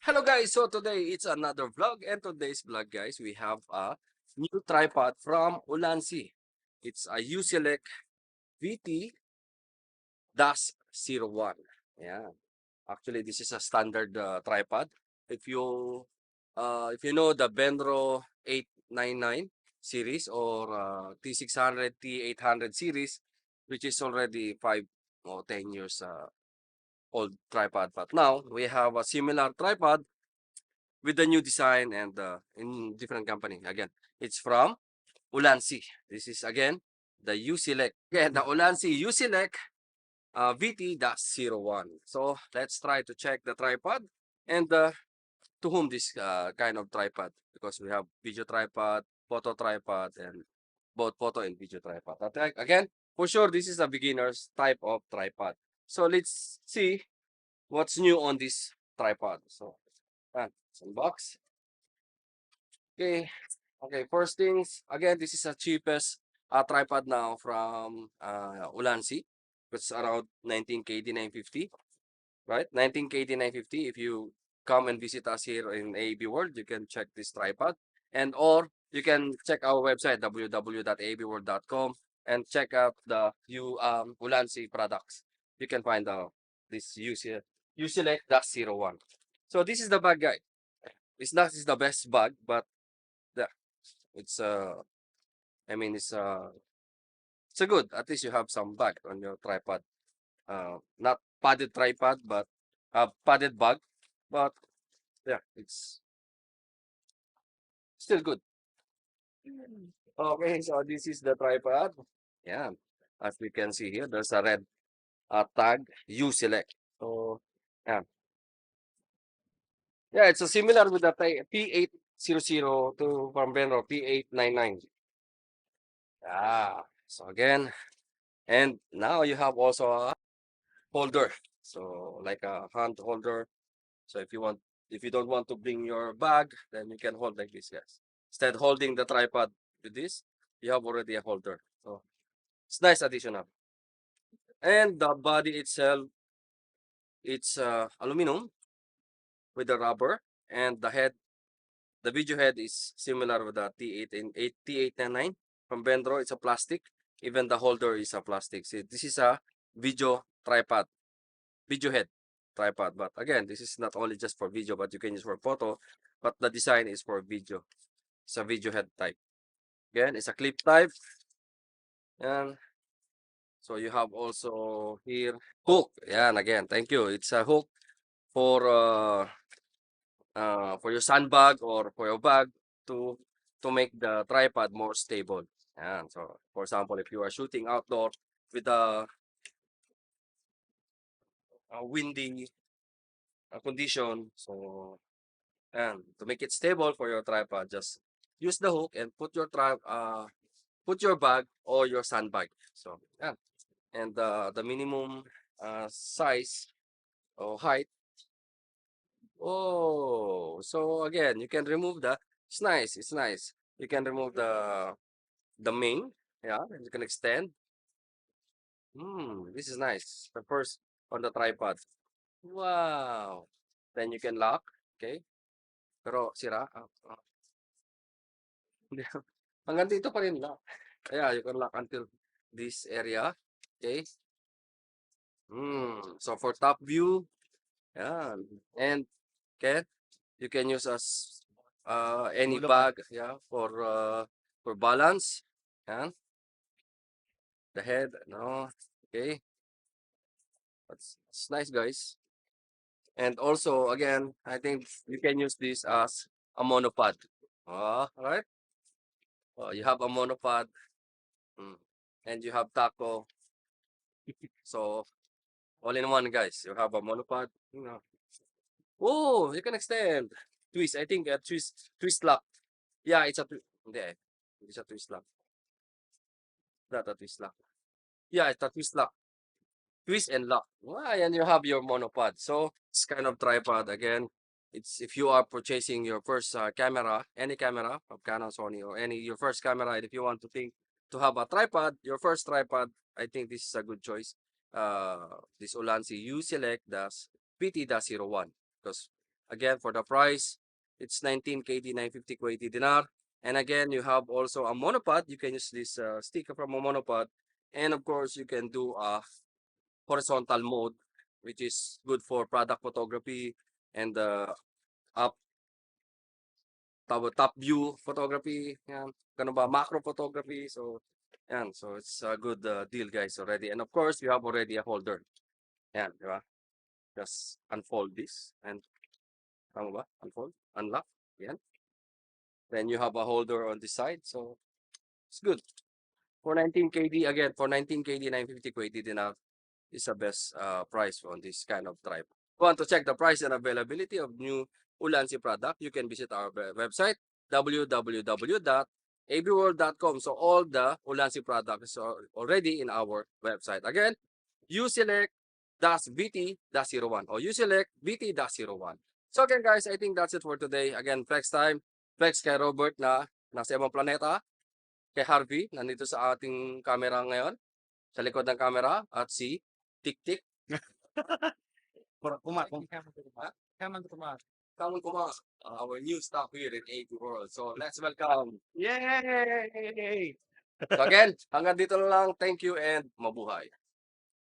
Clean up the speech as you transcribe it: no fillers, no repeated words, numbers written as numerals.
Hello guys, so today it's another vlog, and today's vlog guys, we have a new tripod from ULANZI. It's a U-SELECT VT-01. Yeah, actually this is a standard tripod. If you know the Benro 899 series or T600, T800 series, which is already 5 or 10 years old tripod, but now we have a similar tripod with the new design and in different company. Again, it's from ULANZI. This is again the U-SELECT. Again, the ULANZI U-SELECT VT-01. So let's try to check the tripod and to whom this kind of tripod, because we have video tripod, photo tripod, and both photo and video tripod. Okay, again, for sure, this is a beginner's type of tripod. So let's see what's new on this tripod. So, it's unbox. Okay, okay. First things, again, this is the cheapest tripod now from ULANZI. It's around 19KD 950, right? 19KD 950. If you come and visit us here in AAB World, you can check this tripod, and or you can check our website www.aabworld.com and check out the ULANZI products. You can find this U-SELECT-01. So this is the bag, guys. It's not is the best bag, but yeah, it's I mean it's a good. At least you have some bag on your tripod. Not padded tripod, but padded bag. But yeah, it's still good. Okay, so this is the tripod. Yeah, as we can see here, there's a red tag U-SELECT. So yeah, yeah, it's a similar with the P800 to from Benro P899. Yeah. So again, and now you have also a holder, so like a hand holder. So if you don't want to bring your bag, then you can hold like this, guys. Instead holding the tripod with this, you have already a holder. So it's nice additional. And the body itself, it's aluminum with the rubber, and the video head is similar with the T8 and T899 from Bendro. It's a plastic. Even the holder is a plastic. See, this is a video tripod, video head tripod. But again, this is not only just for video, but you can use for photo. But the design is for video. It's a video head type. Again, it's a clip type. And so you have also here hook. Yeah, and again, thank you. It's a hook for your sandbag or for your bag to make the tripod more stable. And so, for example, if you are shooting outdoor with a windy condition, so and to make it stable for your tripod, just use the hook and put your bag or your sandbag. So yeah, and the minimum size or height. Oh, so again, you can remove the. It's nice. It's nice. You can remove the main. Yeah, and you can extend. This is nice. The first on the tripod. Wow. Then you can lock. Okay. Pero sira. Hindi. Hanggang dito pa rin lock. Yeah, you can lock until this area. Okay. So for top view, yeah, and okay, you can use as any bag, yeah, for balance. Yeah, the head, no, okay, that's nice, guys. And also, again, I think you can use this as a monopod. All right. You have a monopod, mm, and you have taco. So all in one, guys. You have a monopod. Oh, you can extend. Twist. I think twist lock. Yeah, it's a hindi eh. It's a twist lock. Not a twist lock. Yeah, it's a twist lock. Twist and lock. And you have your monopod. So it's kind of tripod again. It's if you are purchasing your first camera, any camera of Canon, Sony, or any your first camera, and if you want to have a tripod, your first tripod, I think this is a good choice. This ULANZI U-SELECT PT-01, because Again, for the price, it's 19 KD, 950 Kuwaiti dinar. And again, you have also a monopod. You can use this sticker from a monopod. And of course, you can do a horizontal mode, which is good for product photography and up top view photography. Yan. Ganun ba? Macro photography. So, yan. So, it's a good deal, guys, already. And of course, you have already a holder. Yan, di ba? Just unfold this and tama ba? Unfold, unlock. Yan. Then you have a holder on this side. So, it's good. For 19 KD, again, for 19 KD, 950 Kuwaiti dinar is the best price on this kind of tripod. If you want to check the price and availability of new ULANZI product, you can visit our website, www.abworld.com. So all the ULANZI products are already in our website. Again, USELECT-VT-01 or USELECT VT-01. So again, guys, I think that's it for today. Again, flex time. Flex kay Robert na nasa ibang planeta. Kay Harvey, nandito sa ating camera ngayon. Sa likod ng camera. At si Tik-Tik. Come on, our new staff here in AB World. So let's welcome. Yay! So again, hanggang dito na lang. Thank you and mabuhay.